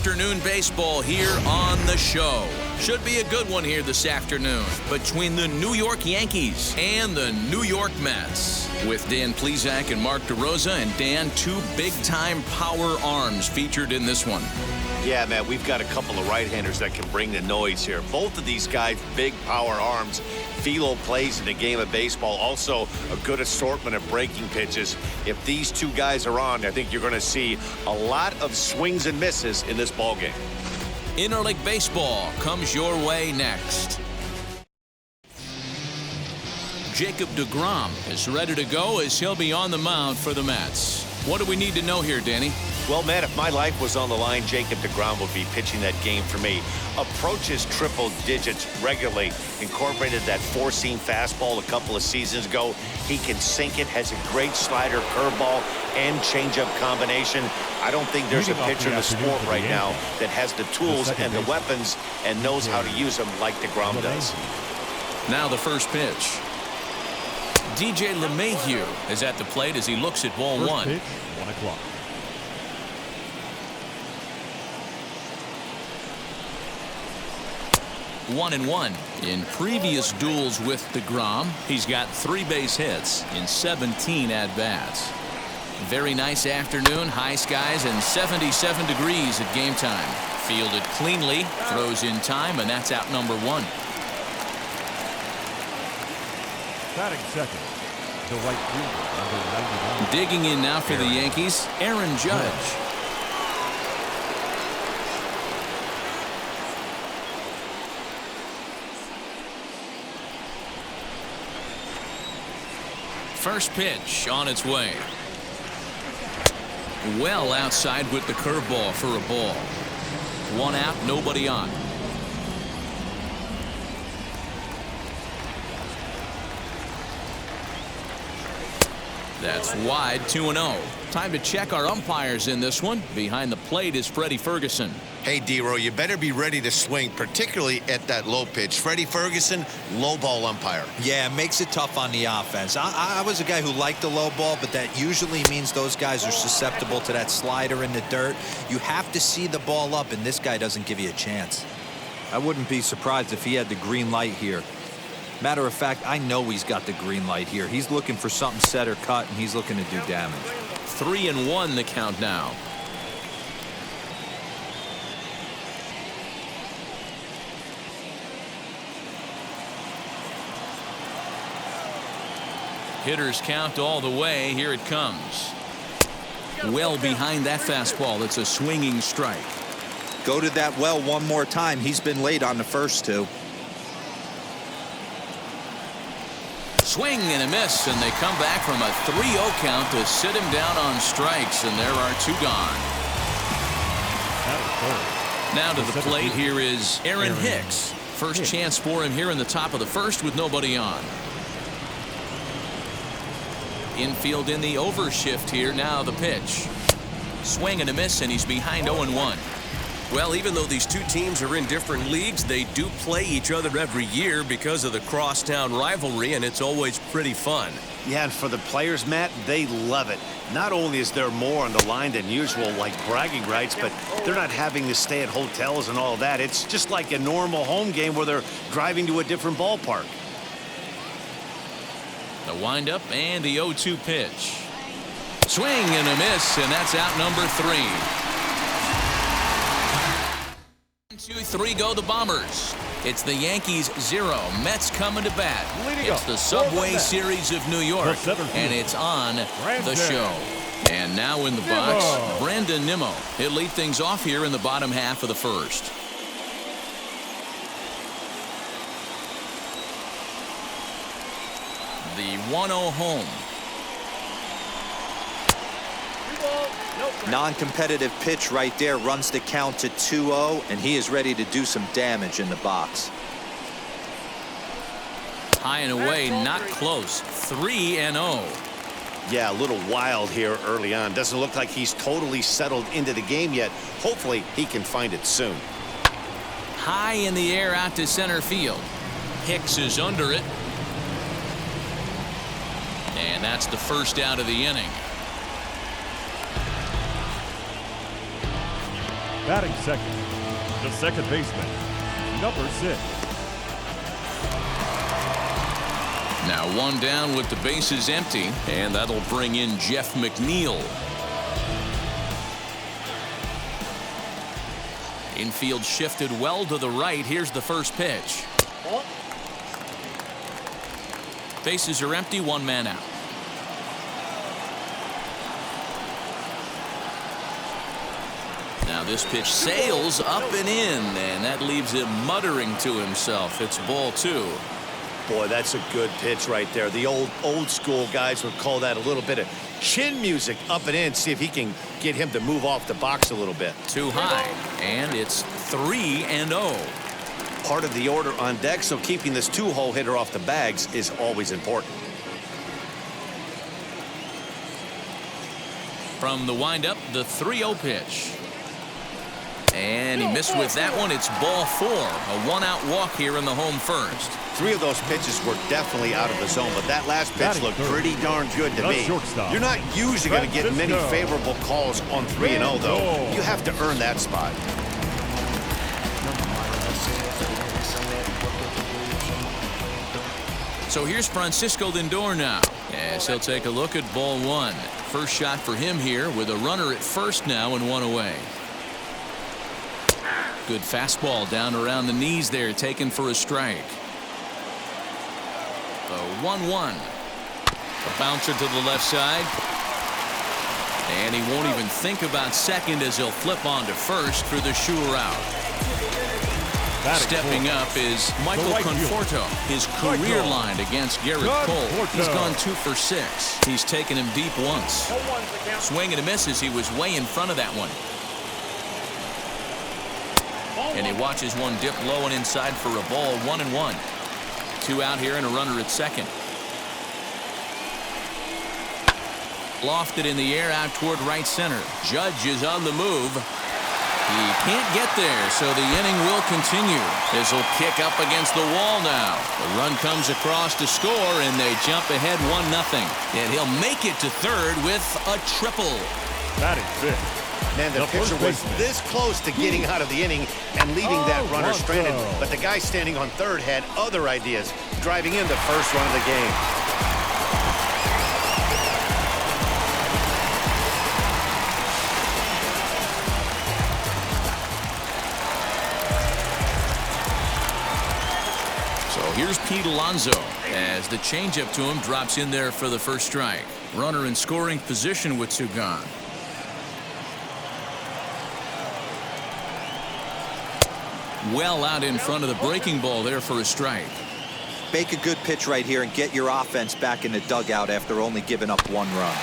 afternoon baseball here on the show. Should be a good one here this afternoon between the New York Yankees and the New York Mets. With Dan Plesac and Mark DeRosa, and Dan, two big-time power arms featured in this one. Yeah, man, we've got a couple of right-handers that can bring the noise here. Both of these guys, big power arms. Philo plays in the game of baseball. Also, a good assortment of breaking pitches. If these two guys are on, I think you're going to see a lot of swings and misses in this ballgame. Interleague Baseball comes your way next. Jacob deGrom is ready to go as he'll be on the mound for the Mets. What do we need to know here, Danny? Well, man, if my life was on the line, Jacob deGrom would be pitching that game for me. Approaches triple digits regularly. Incorporated that four-seam fastball a couple of seasons ago. He can sink it, has a great slider, curveball, and changeup combination. I don't think there's a pitcher in the sport right now that has the tools and the weapons and knows how to use them like deGrom does. Now the first pitch. DJ LeMahieu is at the plate as he looks at ball one. 1 o'clock. One and one. In previous duels with deGrom, he's got 3 base hits in 17 at-bats. Very nice afternoon, high skies and 77 degrees at game time. Fielded cleanly, throws in time, and that's out number 1. Batting second, the right fielder, number 99. Digging in now for the Yankees, Aaron Judge. First pitch on its way. Well outside with the curveball for a ball. 1 out, nobody on. That's wide, 2-0. Time to check our umpires in this one. Behind the plate is Freddie Ferguson. Hey, D-Row, you better be ready to swing, particularly at that low pitch. Freddie Ferguson, low ball umpire. Yeah, it makes it tough on the offense. I was a guy who liked the low ball, but that usually means those guys are susceptible to that slider in the dirt. You have to see the ball up, and this guy doesn't give you a chance. I wouldn't be surprised if he had the green light here. Matter of fact, I know he's got the green light here. He's looking for something set or cut, and he's looking to do damage. 3-1 the count now. Hitters count all the way. Here it comes. Well behind that fastball. It's a swinging strike. Go to that well one more time. He's been late on the first 2. Swing and a miss, and they come back from a 3-0 count to sit him down on strikes, and there are 2 gone. Now to the plate, here is Aaron Hicks. First chance for him here in the top of the first with nobody on. Infield in the overshift here. Now the pitch. Swing and a miss, and he's behind 0-1. Well, even though these two teams are in different leagues, they do play each other every year because of the crosstown rivalry, and it's always pretty fun. Yeah, and for the players, Matt, they love it. Not only is there more on the line than usual, like bragging rights, but they're not having to stay at hotels and all that. It's just like a normal home game where they're driving to a different ballpark. The windup and the 0-2 pitch. Swing and a miss, and that's out number 3. 1-2-3 go the Bombers. It's the Yankees 0. Mets coming to bat. It's the Subway Series of New York, and it's on the show. And now in the box, Brandon Nimmo. He'll lead things off here in the bottom half of the first. The 1-0 home. Non-competitive pitch right there runs the count to 2-0, and he is ready to do some damage in the box. High and away, not close. 3-0. Yeah, a little wild here early on. Doesn't look like he's totally settled into the game yet. Hopefully he can find it soon. High in the air out to center field. Hicks is under it. And that's the first out of the inning. Batting second, the second baseman, number 6. Now one down with the bases empty, and that'll bring in Jeff McNeil. Infield shifted well to the right. Here's the first pitch. Bases are empty, one man out. Now this pitch sails up and in, and that leaves him muttering to himself. It's ball 2. Boy, that's a good pitch right there. The old school guys would call that a little bit of chin music up and in. See if he can get him to move off the box a little bit. Too high, and it's 3-0. Part of the order on deck, so keeping this 2-hole hitter off the bags is always important. From the windup, the 3-0 pitch. And he missed with that one. It's ball 4. A one-out walk here in the home first. 3 of those pitches were definitely out of the zone, but that last pitch looked pretty darn good to me. You're not usually going to get many favorable calls on 3-0, though. You have to earn that spot. So here's Francisco Lindor now, as he'll take a look at ball 1. First shot for him here with a runner at first now and 1 away. Good fastball down around the knees there, taken for a strike. The 1-1. A bouncer to the left side. And he won't even think about second as he'll flip on to first for the sure out. Stepping up is Michael Conforto. His career line against Garrett Cole. He's gone 2 for 6. He's taken him deep once. Swing and a miss as he was way in front of that one. And he watches one dip low and inside for a ball. 1-1. 2 out here and a runner at second. Lofted in the air out toward right center. Judge is on the move. He can't get there, so the inning will continue. This will kick up against the wall now. The run comes across to score, and they jump ahead 1-0. And he'll make it to third with a triple. Batting fifth. Man, the pitcher was this close to getting out of the inning and leaving that runner stranded. But the guy standing on third had other ideas, driving in the first run of the game. So here's Pete Alonso as the changeup to him drops in there for the first strike. Runner in scoring position with 2 gone. Well out in front of the breaking ball there for a strike. Make a good pitch right here and get your offense back in the dugout after only giving up 1 run.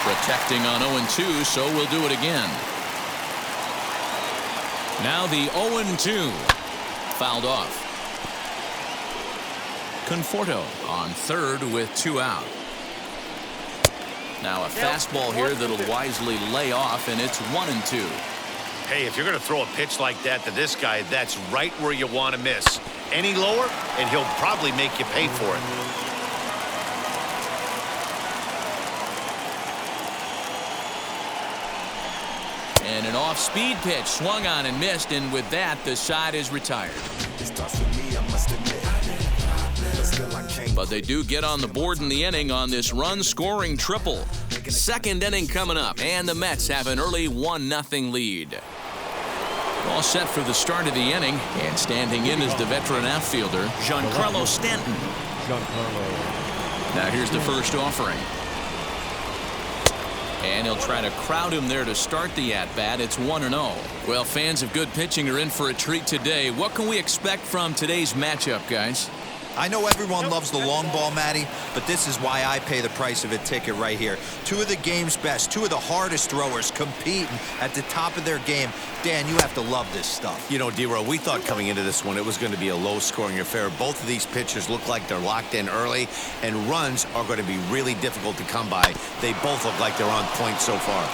Protecting on 0-2, so we'll do it again. Now the 0-2. Fouled off. Conforto on third with 2 out. Now a fastball here that'll wisely lay off, and it's 1-2. Hey, if you're going to throw a pitch like that to this guy, that's right where you want to miss. Any lower, and he'll probably make you pay for it. And an off-speed pitch swung on and missed, and with that, the side is retired. But they do get on the board in the inning on this run-scoring triple. Second inning coming up, and the Mets have an early 1-0 lead. All set for the start of the inning, and standing in is the veteran outfielder, Giancarlo Stanton. Now here's the first offering. And he'll try to crowd him there to start the at-bat. It's 1-0. Well, fans of good pitching are in for a treat today. What can we expect from today's matchup, guys? I know everyone loves the long ball, Matty, but this is why I pay the price of a ticket right here. 2 of the game's best, 2 of the hardest throwers competing at the top of their game. Dan, you have to love this stuff. You know, D-Row, we thought coming into this one it was going to be a low-scoring affair. Both of these pitchers look like they're locked in early, and runs are going to be really difficult to come by. They both look like they're on point so far.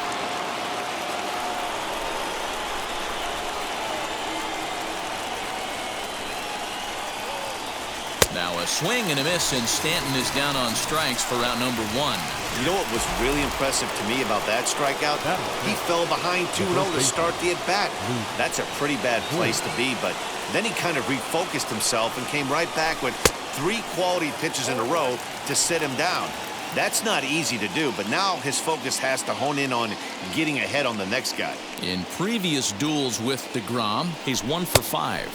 Now a swing and a miss, and Stanton is down on strikes for out number 1. You know what was really impressive to me about that strikeout? He fell behind 2-0 to start the at-bat. That's a pretty bad place to be, but then he kind of refocused himself and came right back with 3 quality pitches in a row to sit him down. That's not easy to do, but now his focus has to hone in on getting ahead on the next guy. In previous duels with DeGrom, he's 1 for 5.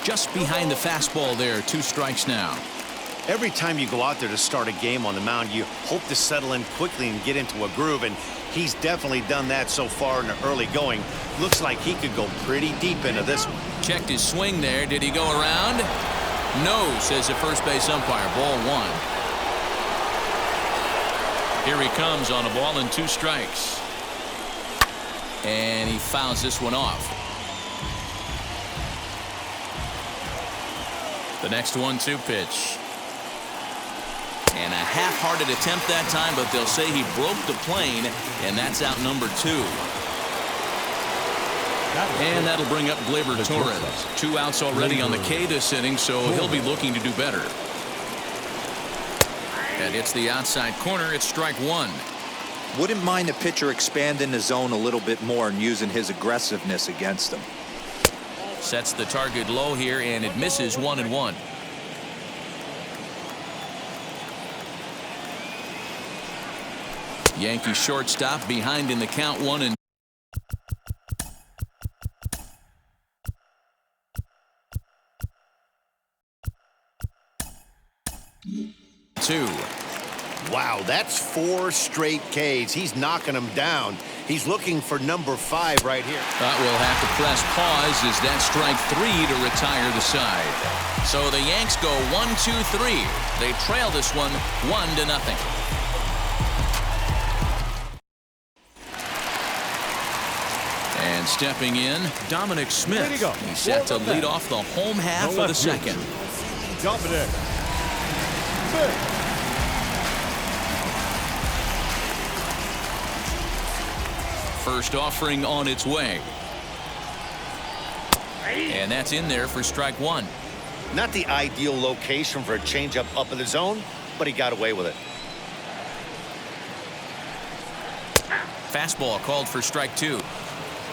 Just behind the fastball there, 2 strikes now. Every time you go out there to start a game on the mound, you hope to settle in quickly and get into a groove, and he's definitely done that so far in the early going. Looks like he could go pretty deep into this one. Checked his swing there. Did he go around? No, says the first base umpire. Ball 1. Here he comes on a ball and 2 strikes. And he fouls this one off. The next 1-2 pitch. And a half-hearted attempt that time, but they'll say he broke the plane, and that's out number 2. And that'll bring up Gleyber Torres. 2 outs already on the K this inning, so he'll be looking to do better. And it's the outside corner. It's strike 1. Wouldn't mind the pitcher expanding the zone a little bit more and using his aggressiveness against him. Sets the target low here, and it misses 1-1. Yankee shortstop behind in the count 1-2. Wow, that's 4 straight Ks. He's knocking them down. He's looking for number 5 right here. But we'll have to press pause as that strike 3 to retire the side. So the Yanks go 1-2-3. They trail this one 1-0. And stepping in, Dominic Smith. He's set to lead off the home half of the second. Dominic Smith. First offering on its way. And that's in there for strike 1. Not the ideal location for a changeup up in the zone, but he got away with it. Fastball called for strike 2.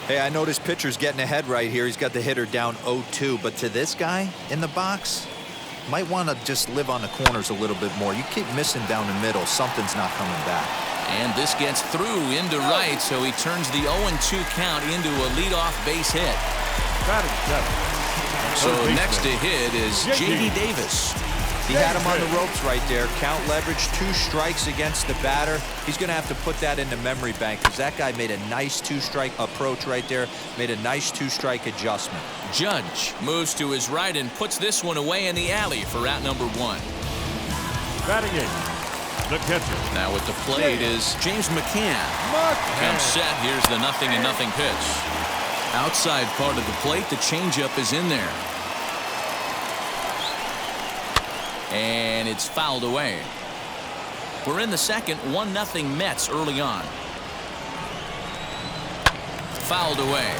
Hey, I noticed pitcher's getting ahead right here. He's got the hitter down 0-2, but to this guy in the box, might want to just live on the corners a little bit more. You keep missing down the middle, something's not coming back. And this gets through into right, so he turns the 0-2 count into a leadoff base hit. So next to hit is J.D. Davis. He had him on the ropes right there. Count leverage, 2 strikes against the batter. He's going to have to put that in the memory bank because that guy made a nice 2-strike approach right there, made a nice 2-strike adjustment. Judge moves to his right and puts this one away in the alley for out number 1. Batting 8. The catcher. Now at the plate is James McCann. Comes set. Here's the 0-0 pitch. Outside part of the plate, the changeup is in there. And it's fouled away. We're in the second, 1-0 Mets early on. Fouled away.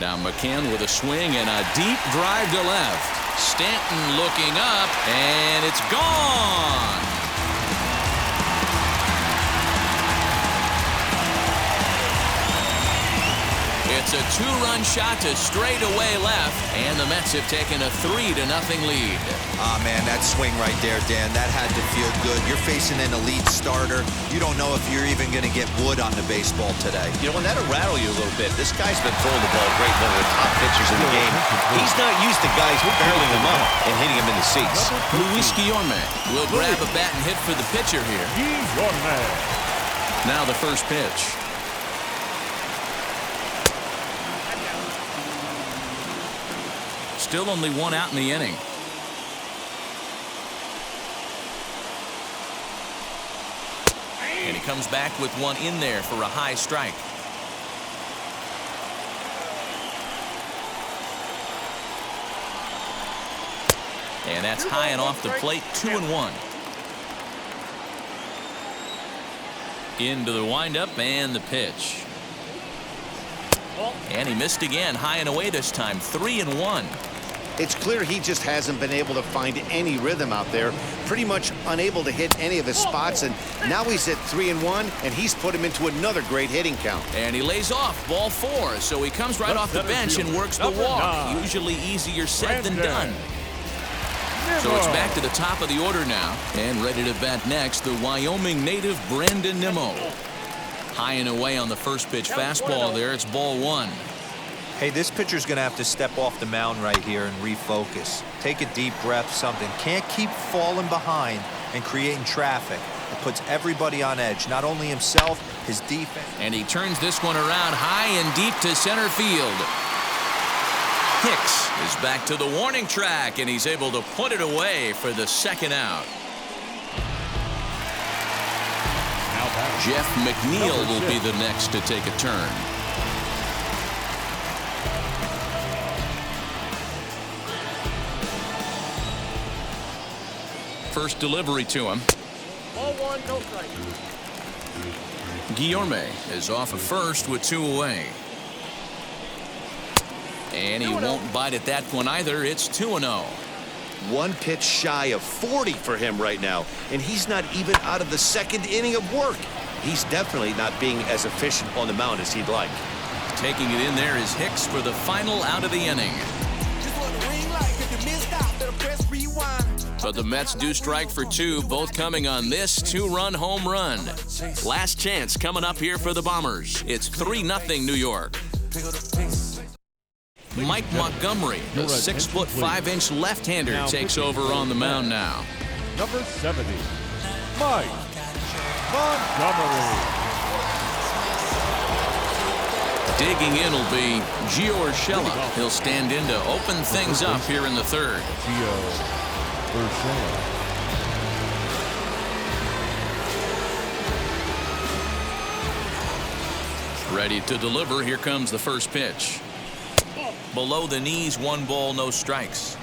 Now McCann with a swing and a deep drive to left. Stanton looking up, and it's gone. It's a 2-run shot to straightaway left, and the Mets have taken a 3-0 lead. Ah, man, that swing right there, Dan, that had to feel good. You're facing an elite starter. You don't know if you're even going to get wood on the baseball today. You know, and that'll rattle you a little bit. This guy's been throwing the ball great, one of the top pitchers in the game. He's not used to guys barreling him up and hitting him in the seats. Luis Guillorme will grab a bat and hit for the pitcher here. Now the first pitch. Still only 1 out in the inning. And he comes back with 1 in there for a high strike. And that's high and off the plate, 2-1. Into the windup and the pitch. And he missed again, high and away this time, 3-1. It's clear he just hasn't been able to find any rhythm out there, pretty much unable to hit any of his spots, and now he's at 3-1, and he's put him into another great hitting count. And he lays off, ball 4, so he comes right off the bench and works the walk. Usually easier said than done. So it's back to the top of the order now, and ready to bat next, the Wyoming native Brandon Nimmo. High and away on the first pitch fastball there, it's ball 1. Hey, this pitcher's going to have to step off the mound right here and refocus. Take a deep breath, something. Can't keep falling behind and creating traffic. It puts everybody on edge, not only himself, his defense. And he turns this one around high and deep to center field. Hicks is back to the warning track, and he's able to put it away for the second out. Jeff McNeil will be the next to take a turn. First delivery to him. Ball 1, no strike. Guillorme is off of first with 2 away. And he won't bite at that one either. It's 2-0. One pitch shy of 40 for him right now, and he's not even out of the second inning of work. He's definitely not being as efficient on the mound as he'd like. Taking it in there is Hicks for the final out of the inning. But the Mets do strike for 2, both coming on this 2-run home run. Last chance coming up here for the Bombers. It's 3-0 New York. Mike Montgomery, the 6'5" left-hander, takes over on the mound now. Number 70, Mike Montgomery. Digging in will be Gio Urshela. He'll stand in to open things up here in the third. Gio Urshela. Ready to deliver. Here comes the first pitch. Below the knees, 1 ball, no strikes.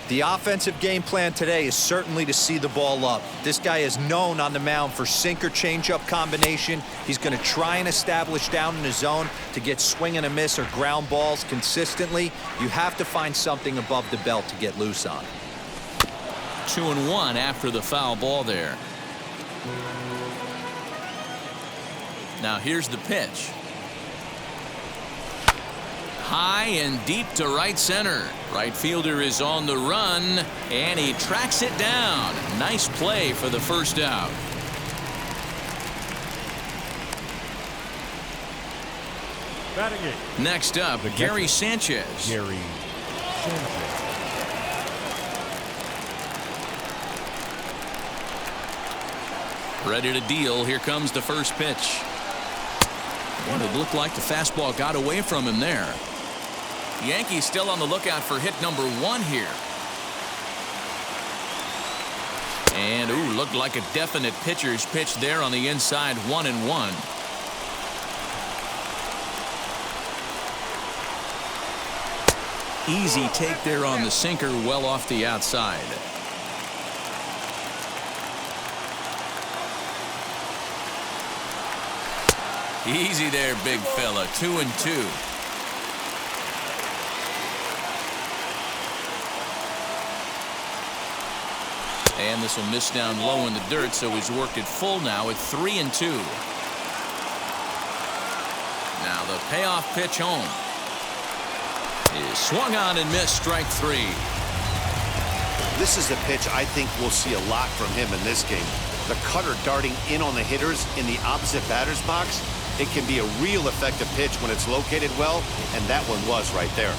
The offensive game plan today is certainly to see the ball up. This guy is known on the mound for sinker changeup combination. He's going to try and establish down in his zone to get swing and a miss or ground balls consistently. You have to find something above the belt to get loose on. 2-1 after the foul ball there. Now here's the pitch. High and deep to right center. Right fielder is on the run, and he tracks it down. Nice play for the first out. Batting it. Next up, Gary Sanchez. Gary Sanchez. Ready to deal. Here comes the first pitch. And it looked like the fastball got away from him there. Yankees still on the lookout for hit number 1 here. And, ooh, looked like a definite pitcher's pitch there on the inside, 1-1. Easy take there on the sinker, well off the outside. Easy there, big fella. 2-2. And this will miss down low in the dirt, so he's worked it full now at 3-2. Now the payoff pitch home is swung on and missed, strike 3. This is a pitch I think we'll see a lot from him in this game. The cutter darting in on the hitters in the opposite batter's box. It can be a real effective pitch when it's located well, and that one was right there.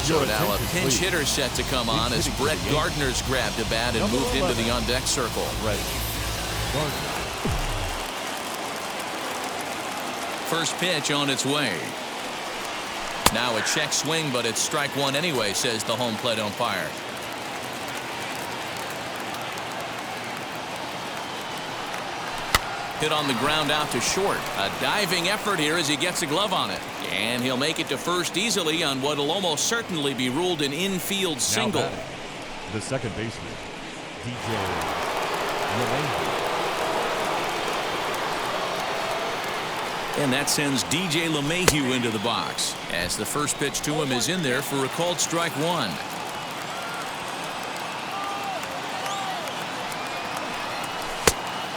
So now a pinch hitter set to come on as Brett Gardner's grabbed a bat and moved into the on-deck circle. Right. Gardner. First pitch on its way. Now a check swing, but it's strike 1 anyway, says the home plate umpire. Hit on the ground out to short. A diving effort here as he gets a glove on it. And he'll make it to first easily on what will almost certainly be ruled an infield single. Now batting, the second baseman, DJ LeMahieu. And that sends DJ LeMahieu into the box as the first pitch to him is in there for a called strike one.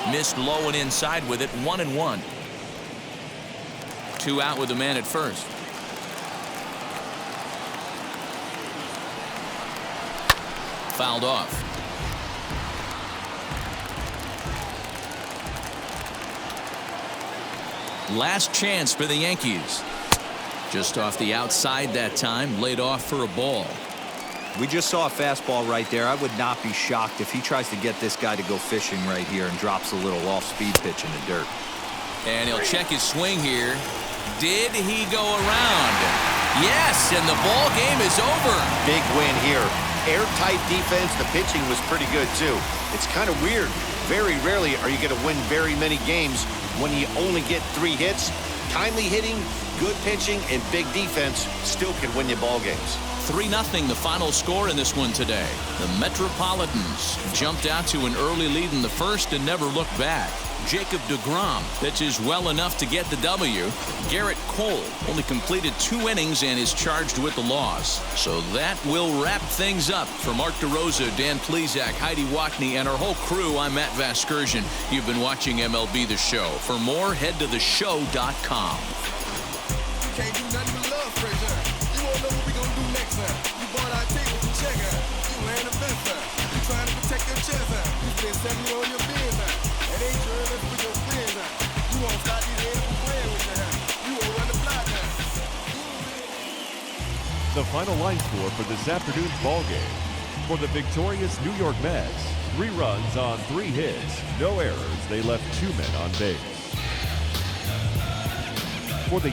Missed low and inside with it. 1-1. 2 out with the man at first. Fouled off. Last chance for the Yankees. Just off the outside that time. Laid off for a ball. We just saw a fastball right there. I would not be shocked if he tries to get this guy to go fishing right here and drops a little off-speed pitch in the dirt. And he'll check his swing here. Did he go around? Yes, and the ball game is over. Big win here. Airtight defense. The pitching was pretty good, too. It's kind of weird. Very rarely are you going to win very many games when you only get 3 hits. Timely hitting, good pitching, and big defense still can win you ball games. 3-0 the final score in this one today. The Metropolitans jumped out to an early lead in the first and never looked back. Jacob deGrom pitches well enough to get the W. Garrett Cole only completed 2 innings and is charged with the loss. So that will wrap things up. For Mark DeRosa, Dan Plesac, Heidi Wackney, and our whole crew, I'm Matt Vasgersian. You've been watching MLB The Show. For more, head to theshow.com. Can't do nothing but love, Fraser. You won't know what we gonna do next time. You bought our table to check out. You ain't a best time. You trying to protect your chest out. You spend 70 on your biz out. That ain't true enough with your friends out. You won't stop these heads from playing with your house. You won't run the block now. The final line score for this afternoon's ball game. For the victorious New York Mets, 3 runs on 3 hits, no errors. They left 2 men on base.